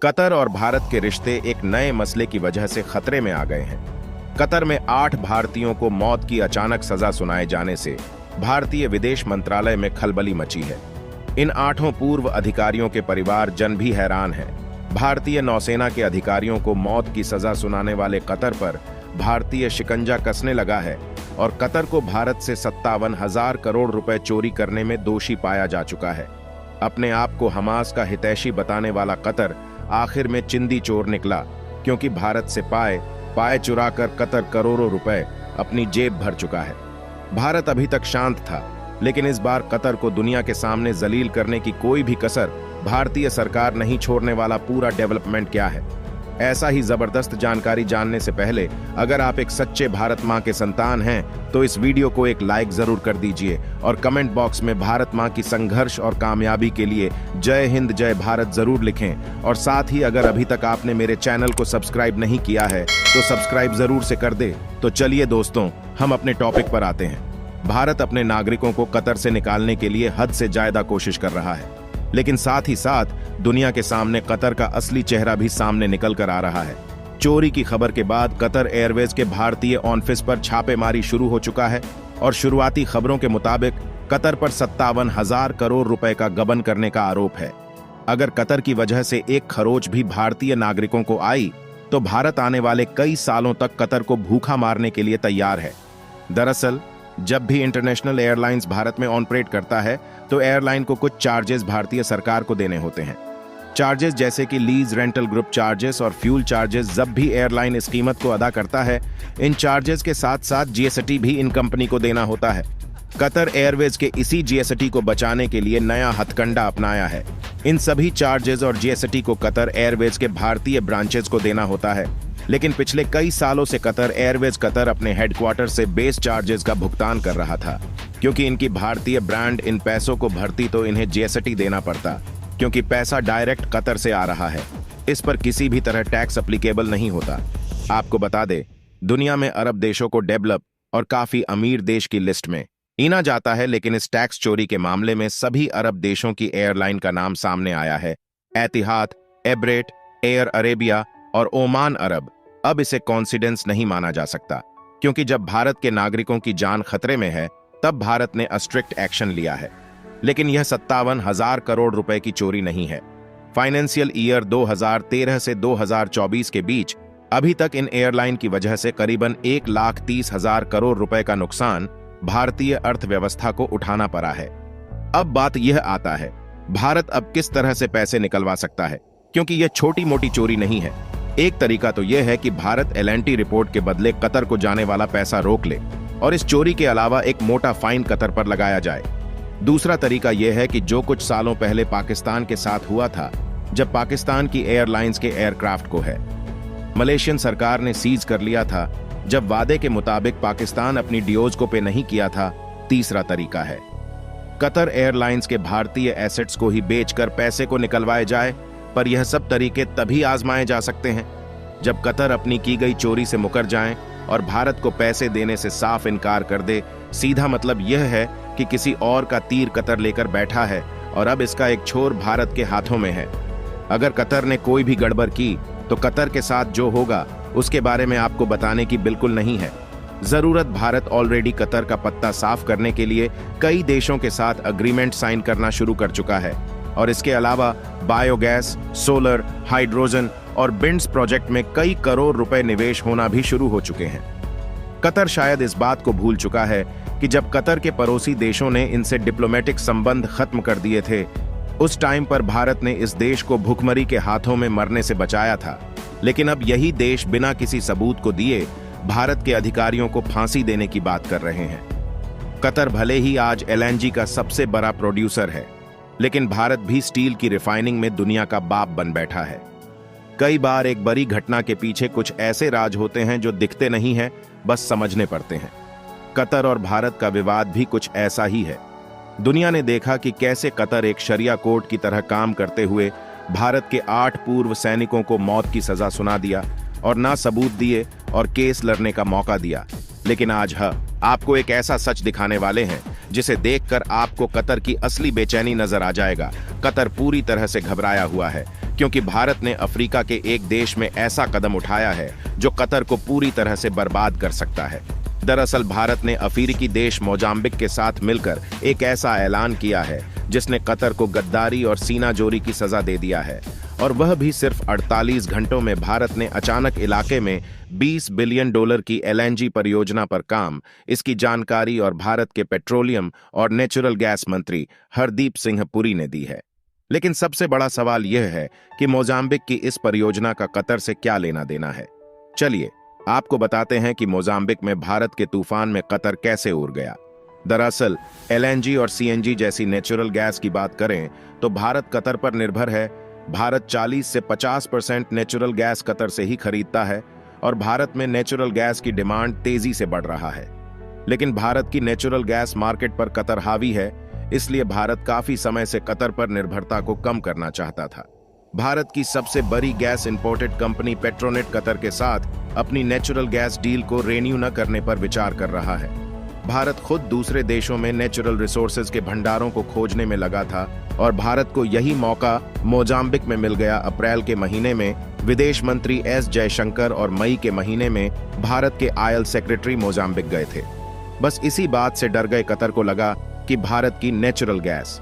Qatar और भारत के रिश्ते एक नए मसले की वजह से खतरे में आ गए हैं। कतर में 8 भारतीयों को मौत की अचानक सजा सुनाए जाने से भारतीय विदेश मंत्रालय में खलबली मची है। इन 8 पूर्व अधिकारियों के परिवार जन भी हैरान हैं। भारतीय नौसेना के अधिकारियों को मौत की सजा सुनाने वाले कतर पर भारतीय शिकंजा कसने लगा है और कतर को भारत से 57,000 करोड़ रुपए चोरी करने में दोषी पाया जा चुका है। अपने आप को हमास का हितैषी बताने वाला कतर आखिर में चिंदी चोर निकला, क्योंकि भारत से पाए चुराकर कतर करोड़ों रुपए अपनी जेब भर चुका है। भारत अभी तक शांत था, लेकिन इस बार कतर को दुनिया के सामने जलील करने की कोई भी कसर भारतीय सरकार नहीं छोड़ने वाला पूरा डेवलपमेंट क्या है। ऐसा ही जबरदस्त जानकारी जानने से पहले अगर आप एक सच्चे भारत मां के संतान हैं तो इस वीडियो को एक लाइक जरूर कर दीजिए और कमेंट बॉक्स में भारत मां की संघर्ष और कामयाबी के लिए जय हिंद जय भारत जरूर लिखें। और साथ ही अगर अभी तक आपने मेरे चैनल को सब्सक्राइब नहीं किया है तो सब्सक्राइब जरूर से कर दे। तो चलिए दोस्तों, हम अपने टॉपिक पर आते हैं। भारत अपने नागरिकों को कतर से निकालने के लिए हद से ज्यादा कोशिश कर रहा है, लेकिन साथ ही साथ दुनिया के सामने कतर का असली चेहरा भी सामने निकल कर आ रहा है। चोरी की खबर के बाद कतर एयरवेज के भारतीय ऑफिस पर छापेमारी शुरू हो चुका है और शुरुआती खबरों के मुताबिक कतर पर 57,000 करोड़ रुपए का गबन करने का आरोप है। अगर कतर की वजह से एक खरोच भी भारतीय नागरिकों को आई तो भारत आने वाले कई सालों तक कतर को भूखा मारने के लिए तैयार है। दरअसल जब भी इंटरनेशनल एयरलाइंस भारत में ऑपरेट करता है तो एयरलाइन को कुछ चार्जेस भारतीय सरकार को देने होते हैं। चार्जेस जैसे कि लीज, रेंटल ग्रुप चार्जेस और फ्यूल चार्जेस जब भी एयरलाइन इस कीमत को अदा करता है, इन चार्जेस के साथ साथ जीएसटी भी इन कंपनी को देना होता है। कतर एयरवेज के इसी जीएसटी को बचाने के लिए नया हथकंडा अपनाया है। इन सभी चार्जेस और जीएसटी को कतर एयरवेज के भारतीय ब्रांचेस को देना होता है, लेकिन पिछले कई सालों से कतर एयरवेज अपने हेडक्वार्टर से बेस चार्जेस का भुगतान कर रहा था। क्योंकि इनकी भारतीय ब्रांड इन पैसों को भरती तो इन्हें जीएसटी देना पड़ता, क्योंकि पैसा डायरेक्ट कतर से आ रहा है। इस पर किसी भी तरह टैक्स एप्लीकेबल नहीं होता। आपको बता दे, दुनिया में अरब देशों को डेवलप और काफी अमीर देश की लिस्ट में गिना जाता है, लेकिन इस टैक्स चोरी के मामले में सभी अरब देशों की एयरलाइन का नाम सामने आया है। एतिहाद, एब्रेट, एयर अरेबिया और ओमान अरब। अब इसे कोइंसिडेंस नहीं माना जा सकता, क्योंकि जब भारत के नागरिकों की जान खतरे में है तब भारत ने स्ट्रिक्ट एक्शन लिया है। लेकिन यह 57,000 करोड़ रुपए की चोरी नहीं है। फाइनेंशियल ईयर 2013 से 2024 के बीच अभी तक इन एयरलाइन की वजह से करीबन 1,30,000 करोड़ रुपए का नुकसान भारतीय अर्थव्यवस्था को उठाना पड़ा है। अब बात यह आता है, भारत अब किस तरह से पैसे निकलवा सकता है, क्योंकि यह छोटी मोटी चोरी नहीं है। एक तरीका तो यह है कि भारत एल&टी रिपोर्ट के बदले कतर को जाने वाला पैसा रोक ले और इस चोरी के अलावा एक मोटा फाइन कतर पर लगाया जाए। दूसरा तरीका यह है कि जो कुछ सालों पहले पाकिस्तान के साथ हुआ था, जब पाकिस्तान की एयरलाइंस के एयरक्राफ्ट को मलेशियन सरकार ने सीज कर लिया था, जब वादे के मुताबिक पाकिस्तान अपनी डियोज को पे नहीं किया था। तीसरा तरीका है कतर एयरलाइंस के भारतीय एसेट्स को ही बेचकर पैसे को निकलवाए जाए, पर यह सब तरीके तभी आजमाए जा सकते हैं जब कतर अपनी की गई चोरी से मुकर जाएं और भारत को पैसे देने से साफ इनकार कर दे। सीधा मतलब यह है कि किसी और का तीर कतर लेकर बैठा है और अब इसका एक छोर भारत के हाथों में है। अगर कतर ने कोई भी गड़बड़ की तो कतर के साथ जो होगा उसके बारे में आपको बताने की बिल्कुल नहीं है। जरूरत भारत ऑलरेडी कतर का पत्ता साफ करने के लिए कई देशों के साथ अग्रीमेंट साइन करना शुरू कर चुका है और इसके अलावा बायोगैस, सोलर, हाइड्रोजन और बिंड्स प्रोजेक्ट में कई करोड़ रुपए निवेश होना भी शुरू हो चुके हैं। कतर शायद इस बात को भूल चुका है कि जब कतर के पड़ोसी देशों ने इनसे डिप्लोमेटिक संबंध खत्म कर दिए थे, उस टाइम पर भारत ने इस देश को भुखमरी के हाथों में मरने से बचाया था। लेकिन अब यही देश बिना किसी सबूत को दिए भारत के अधिकारियों को फांसी देने की बात कर रहे हैं। कतर भले ही आज एलएनजी का सबसे बड़ा प्रोड्यूसर है, लेकिन भारत भी स्टील की रिफाइनिंग में दुनिया का बाप बन बैठा है। कई बार एक बड़ी घटना के पीछे कुछ ऐसे राज होते हैं जो दिखते नहीं हैं, बस समझने पड़ते हैं। कतर और भारत का विवाद भी कुछ ऐसा ही है। दुनिया ने देखा कि कैसे कतर एक शरिया कोर्ट की तरह काम करते हुए भारत के 8 पूर्व सैनिकों को मौत की सजा सुना दिया और ना सबूत दिए और केस लड़ने का मौका दिया। लेकिन आज आपको एक ऐसा सच दिखाने वाले हैं जिसे देखकर आपको कतर की असली बेचैनी नजर आ जाएगा। कतर पूरी तरह से घबराया हुआ है, क्योंकि भारत ने अफ्रीका के एक देश में ऐसा कदम उठाया है जो कतर को पूरी तरह से बर्बाद कर सकता है। दरअसल भारत ने अफ्रीकी देश मोजाम्बिक के साथ मिलकर एक ऐसा ऐलान किया है जिसने कतर को गद्दारी और सीनाजोरी की सजा दे दिया है, और वह भी सिर्फ 48 घंटों में। भारत ने अचानक इलाके में $20 बिलियन की LNG परियोजना पर काम। इसकी जानकारी और भारत के पेट्रोलियम और नेचुरल गैस मंत्री हरदीप सिंह पुरी ने दी है। लेकिन सबसे बड़ा सवाल यह है कि मोजाम्बिक की इस परियोजना का कतर से क्या लेना देना है। चलिए आपको बताते हैं कि मोजाम्बिक में भारत के तूफान में कतर कैसे उड़ गया। दरअसल LNG और CNG जैसी नेचुरल गैस की बात करें तो भारत कतर पर निर्भर है। भारत 40 से 50% नेचुरल गैस कतर से ही खरीदता है और भारत में नेचुरल गैस की डिमांड तेजी से बढ़ रहा है। लेकिन भारत की नेचुरल गैस मार्केट पर कतर हावी है, इसलिए भारत काफी समय से कतर पर निर्भरता को कम करना चाहता था। भारत की सबसे बड़ी gas imported company Petronet Qatar के साथ अपनी नेचुरल गैस डील को रेन्यू न करने पर विचार कर रहा है। भारत खुद दूसरे देशों में नेचुरल रिसोर्सेज के भंडारों को खोजने में लगा था और भारत को यही मौका मोजाम्बिक में मिल गया। अप्रैल के महीने में विदेश मंत्री S जयशंकर और मई के महीने में भारत के आयल सेक्रेटरी मोजाम्बिक गए थे। बस इसी बात से डर गए कतर को लगा कि भारत की नेचुरल गैस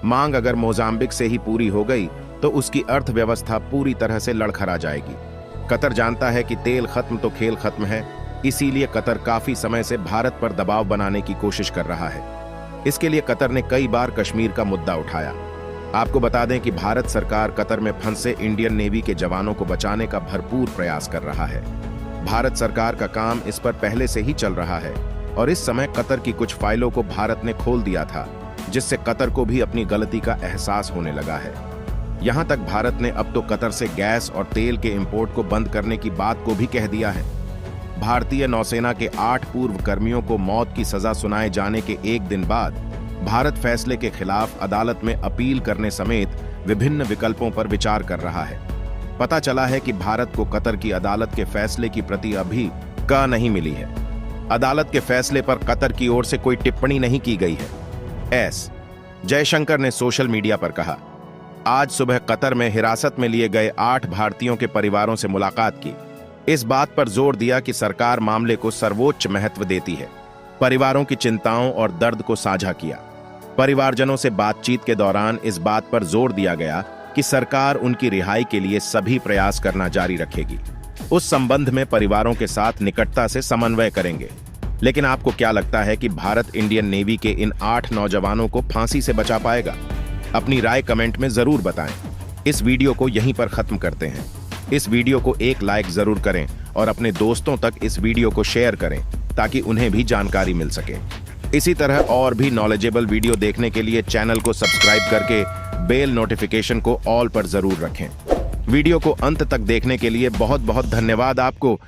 मांग अगर मोजाम्बिक से ही पूरी हो गई तो उसकी अर्थव्यवस्था पूरी तरह से लड़खड़ा जाएगी। कतर जानता है कि तेल खत्म तो खेल खत्म है, इसीलिए कतर काफी समय से भारत पर दबाव बनाने की कोशिश कर रहा है। इसके लिए कतर ने कई बार कश्मीर का मुद्दा उठाया। आपको बता दें कि भारत सरकार कतर में फंसे इंडियन नेवी के जवानों को बचाने का भरपूर प्रयास कर रहा है। भारत सरकार का काम इस पर पहले से ही चल रहा है और इस समय कतर की कुछ फाइलों को भारत ने खोल दिया था, जिससे कतर को भी अपनी गलती का एहसास होने लगा है। यहां तक भारत ने अब तो कतर से गैस और तेल के इंपोर्ट को बंद करने की बात को भी कह दिया है। भारतीय नौसेना के 8 पूर्व कर्मियों को मौत की सजा सुनाए जाने के एक दिन बाद भारत फैसले के खिलाफ अदालत में अपील करने समेत विभिन्न विकल्पों पर विचार कर रहा है। पता चला है कि भारत को कतर की अदालत के फैसले की प्रति अभी नहीं मिली है। अदालत के फैसले पर कतर की ओर से कोई टिप्पणी नहीं की गई है। S जयशंकर ने सोशल मीडिया पर कहा, आज सुबह कतर में हिरासत में लिए गए 8 भारतीयों के परिवारों से मुलाकात की। इस बात पर जोर दिया कि सरकार मामले को सर्वोच्च महत्व देती है। परिवारों की चिंताओं और दर्द को साझा किया। परिवारजनों से बातचीत के दौरान इस बात पर जोर दिया गया कि सरकार उनकी रिहाई के लिए सभी प्रयास करना जारी रखेगी। उस संबंध में परिवारों के साथ निकटता से समन्वय करेंगे। लेकिन आपको क्या लगता है कि भारत इंडियन नेवी के इन 8 नौजवानों को फांसी से बचा पाएगा? अपनी राय कमेंट में जरूर बताएं। इस वीडियो को यहीं पर खत्म करते हैं। इस वीडियो को एक लाइक जरूर करें और अपने दोस्तों तक इस वीडियो को शेयर करें ताकि उन्हें भी जानकारी मिल सके। इसी तरह और भी नॉलेजेबल वीडियो देखने के लिए चैनल को सब्सक्राइब करके बेल नोटिफिकेशन को ऑल पर जरूर रखें। वीडियो को अंत तक देखने के लिए बहुत बहुत धन्यवाद आपको।